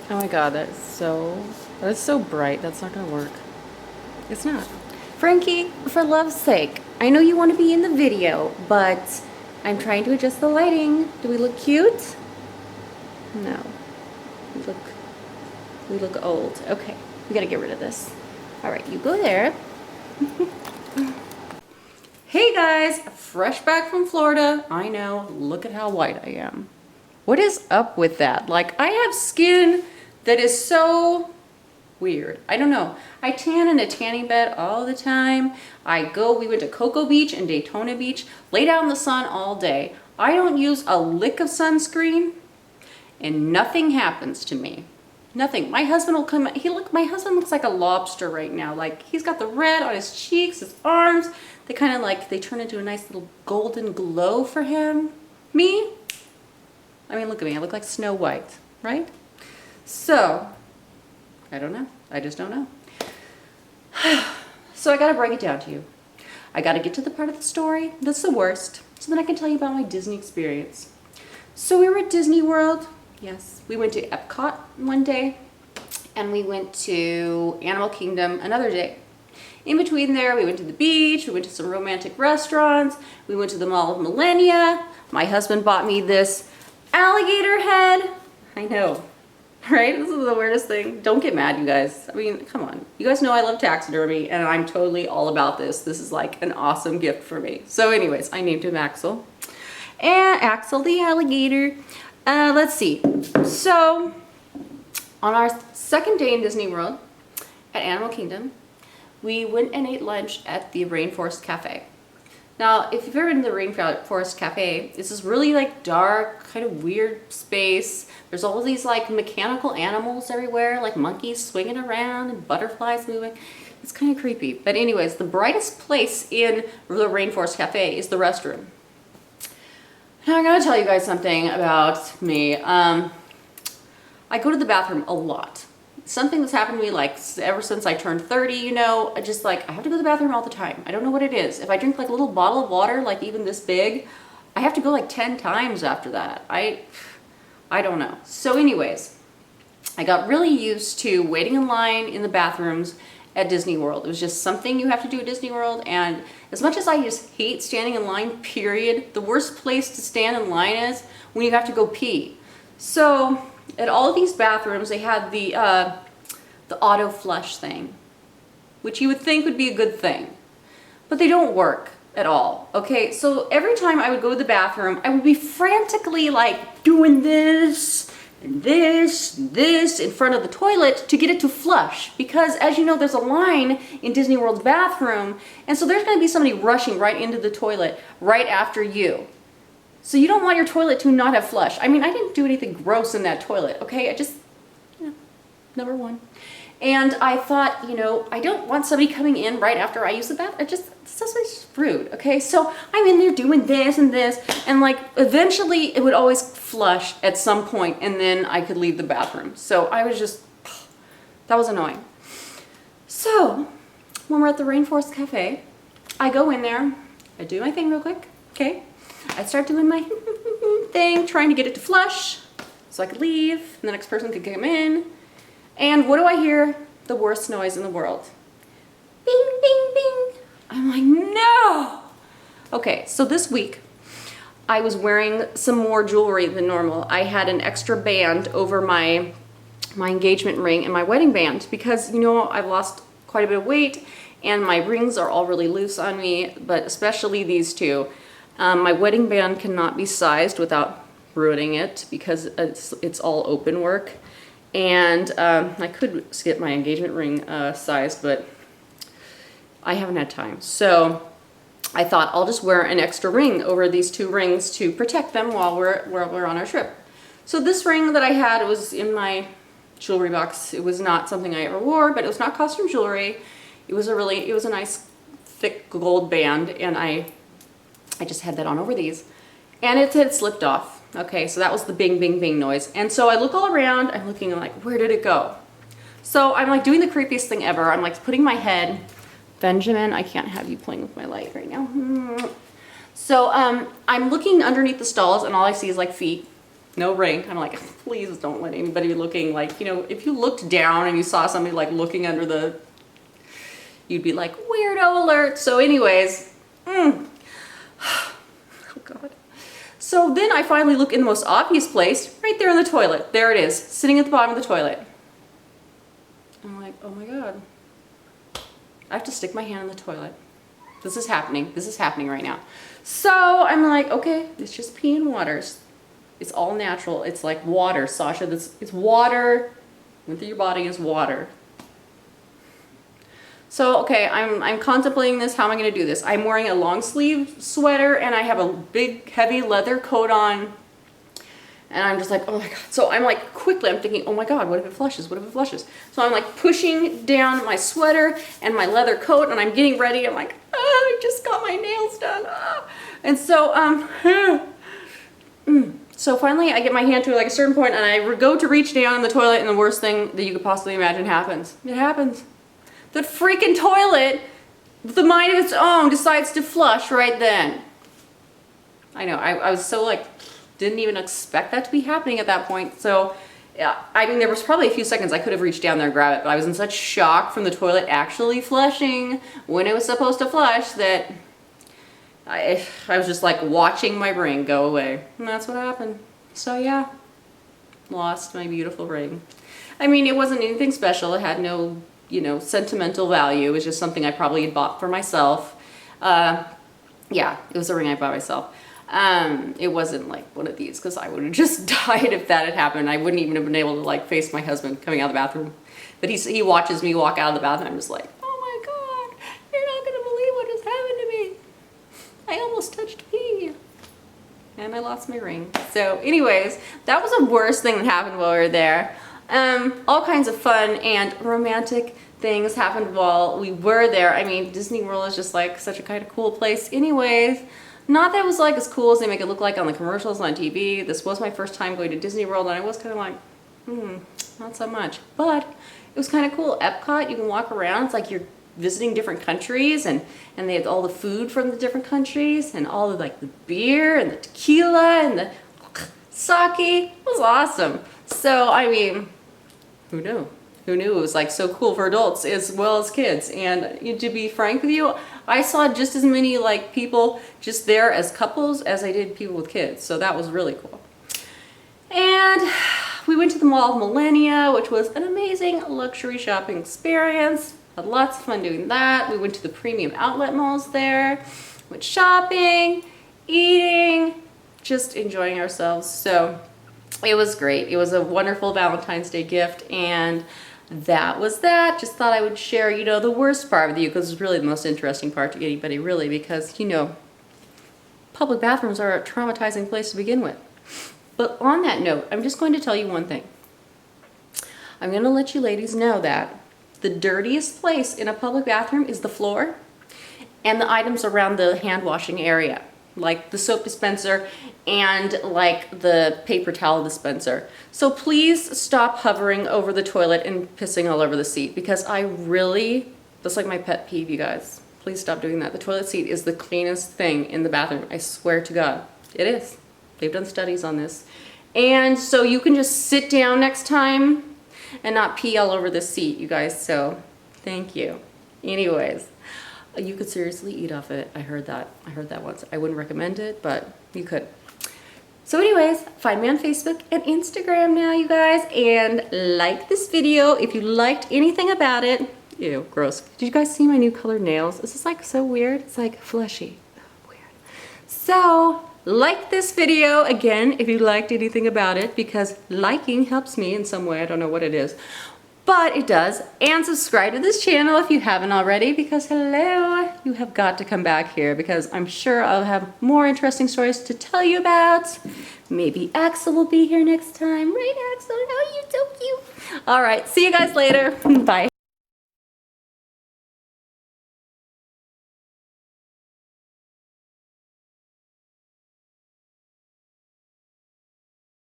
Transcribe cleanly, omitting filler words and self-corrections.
Oh my god, that is so bright. That's not gonna work. It's not. Frankie, for love's sake, I know you want to be in the video, but I'm trying to adjust the lighting. Do we look cute? No. We look we look old. Okay. We gotta get rid of this. Alright, you go there. Hey guys, fresh back from Florida. I know, look at how white I am. What is up with that? Like, I have skin that is so weird. I don't know. I tan in a tanning bed all the time. We went to Cocoa Beach and Daytona Beach, laid out in the sun all day. I don't use a lick of sunscreen and nothing happens to me. Nothing. My husband will come, my husband looks like a lobster right now. Like, he's got the red on his cheeks, his arms. They kind of like, they turn into a nice little golden glow for him. Me? I mean, look at me. I look like Snow White, right? So, I don't know. I just don't know. So I gotta break it down to you. I gotta get to the part of the story that's the worst, so then I can tell you about my Disney experience. So we were at Disney World. Yes, we went to Epcot one day, and we went to Animal Kingdom another day. In between there, we went to the beach, we went to some romantic restaurants, we went to the Mall of Millennia. My husband bought me this alligator head. I know, right? This is the weirdest thing. Don't get mad, you guys. I mean, come on. You guys know I love taxidermy, and I'm totally all about this. This is like an awesome gift for me. So anyways, I named him Axel. And Axel the alligator. Let's see. So, on our second day in Disney World at Animal Kingdom, we went and ate lunch at the Rainforest Cafe. Now, if you've ever been to the Rainforest Cafe, it's this really like dark, kind of weird space. There's all these like mechanical animals everywhere, like monkeys swinging around and butterflies moving. It's kind of creepy. But anyways, the brightest place in the Rainforest Cafe is the restroom. Now, I'm gonna tell you guys something about me. I go to the bathroom a lot. Something that's happened to me like ever since I turned 30, you know, I have to go to the bathroom all the time. I don't know what it is. If I drink like a little bottle of water, like even this big, I have to go like 10 times after that. I don't know. So anyways, I got really used to waiting in line in the bathrooms at Disney World. It was just something you have to do at Disney World, and as much as I just hate standing in line, period, the worst place to stand in line is when you have to go pee. So at all of these bathrooms, they had the auto flush thing, which you would think would be a good thing, but they don't work at all. Okay, so every time I would go to the bathroom, I would be frantically like doing this and this and this in front of the toilet to get it to flush, because as you know, there's a line in Disney World's bathroom, and so there's going to be somebody rushing right into the toilet right after you. So you don't want your toilet to not have flush. I mean, I didn't do anything gross in that toilet, okay? I just, you know, number one. And I thought, you know, I don't want somebody coming in right after I use the bathroom. This is rude, okay? So I'm in there doing this, and like eventually it would always flush at some point, and then I could leave the bathroom. So I was just, that was annoying. So when we're at the Rainforest Cafe, I go in there, I do my thing real quick, okay? I start doing my thing, trying to get it to flush so I could leave and the next person could come in. And what do I hear? The worst noise in the world. Bing, bing, bing. I'm like, no! Okay, so this week I was wearing some more jewelry than normal. I had an extra band over my engagement ring and my wedding band because, you know, I've lost quite a bit of weight and my rings are all really loose on me, but especially these two. My wedding band cannot be sized without ruining it because it's all open work. And I could get my engagement ring sized, but I haven't had time. So I thought I'll just wear an extra ring over these two rings to protect them while we're on our trip. So this ring that I had was in my jewelry box. It was not something I ever wore, but it was not costume jewelry. It was a nice thick gold band, and I just had that on over these, and it had slipped off. Okay, so that was the bing, bing, bing noise. And so I look all around, I'm looking like, where did it go? So I'm like doing the creepiest thing ever. I'm like putting my head, Benjamin, I can't have you playing with my light right now. So I'm looking underneath the stalls and all I see is like feet. no ring. I'm like, please don't let anybody be looking like, you know, if you looked down and you saw somebody like looking under the, you'd be like, weirdo alert. So anyways, oh God. So then I finally look in the most obvious place, right there in the toilet. There it is, sitting at the bottom of the toilet. I'm like, oh my God. I have to stick my hand in the toilet. This is happening. This is happening right now. So I'm like, okay, it's just pee and waters. It's all natural. It's like water, Sasha. It's water. Went through your body is water. So, okay, I'm contemplating this. How am I going to do this? I'm wearing a long sleeve sweater and I have a big heavy leather coat on. And I'm just like, oh my God. So I'm like, quickly, I'm thinking, oh my God, what if it flushes? What if it flushes? So I'm like pushing down my sweater and my leather coat and I'm getting ready. I'm like, I just got my nails done. And so, so finally I get my hand to like a certain point and I go to reach down in the toilet and the worst thing that you could possibly imagine happens. It happens. The freaking toilet, with a mind of its own, decides to flush right then. I know, I was so like, didn't even expect that to be happening at that point. So, yeah, I mean, there was probably a few seconds I could have reached down there and grabbed it, but I was in such shock from the toilet actually flushing when it was supposed to flush that I was just like watching my ring go away. And that's what happened. So yeah, lost my beautiful ring. I mean, it wasn't anything special. It had no, you know, sentimental value. It was just something I probably had bought for myself. Yeah, it was a ring I bought myself. It wasn't like one of these because I would have just died if that had happened. I wouldn't even have been able to like face my husband coming out of the bathroom. But he watches me walk out of the bathroom. I'm just like, oh my God, you're not going to believe what just happened to me. I almost touched pee. And I lost my ring. So anyways, that was the worst thing that happened while we were there. All kinds of fun and romantic things happened while we were there. I mean, Disney World is just like such a kind of cool place anyways. Not that it was like as cool as they make it look like on the commercials on TV. This was my first time going to Disney World and I was kind of like, not so much. But it was kind of cool. Epcot, you can walk around. It's like you're visiting different countries and they had all the food from the different countries and all of like the beer and the tequila and the sake. It was awesome. So, I mean, who knew? Who knew it was like so cool for adults as well as kids? And to be frank with you, I saw just as many like people just there as couples as I did people with kids. So that was really cool. And we went to the Mall of Millennia, which was an amazing luxury shopping experience. Had lots of fun doing that. We went to the premium outlet malls there, went shopping, eating, just enjoying ourselves. So it was great. It was a wonderful Valentine's Day gift and that was that. Just thought I would share, you know, the worst part with you because it's really the most interesting part to anybody really because, you know, public bathrooms are a traumatizing place to begin with. But on that note, I'm just going to tell you one thing. I'm going to let you ladies know that the dirtiest place in a public bathroom is the floor and the items around the hand washing area, like the soap dispenser and like the paper towel dispenser. So please stop hovering over the toilet and pissing all over the seat because that's like my pet peeve, you guys. Please stop doing that. The toilet seat is the cleanest thing in the bathroom. I swear to God, it is. They've done studies on this. And so you can just sit down next time and not pee all over the seat, you guys. So thank you. Anyways. You could seriously eat off it. I heard that once. I wouldn't recommend it, but you could. So anyways, find me on Facebook and Instagram now, you guys, and like this video if you liked anything about it. Ew, gross. Did you guys see my new colored nails? This is like so weird. It's like fleshy. Weird. So like this video again if you liked anything about it because liking helps me in some way. I don't know what it is. But it does. And subscribe to this channel if you haven't already because hello, you have got to come back here because I'm sure I'll have more interesting stories to tell you about. Maybe Axel will be here next time. Right, Axel? Oh, you're so cute. All right. See you guys later. Bye.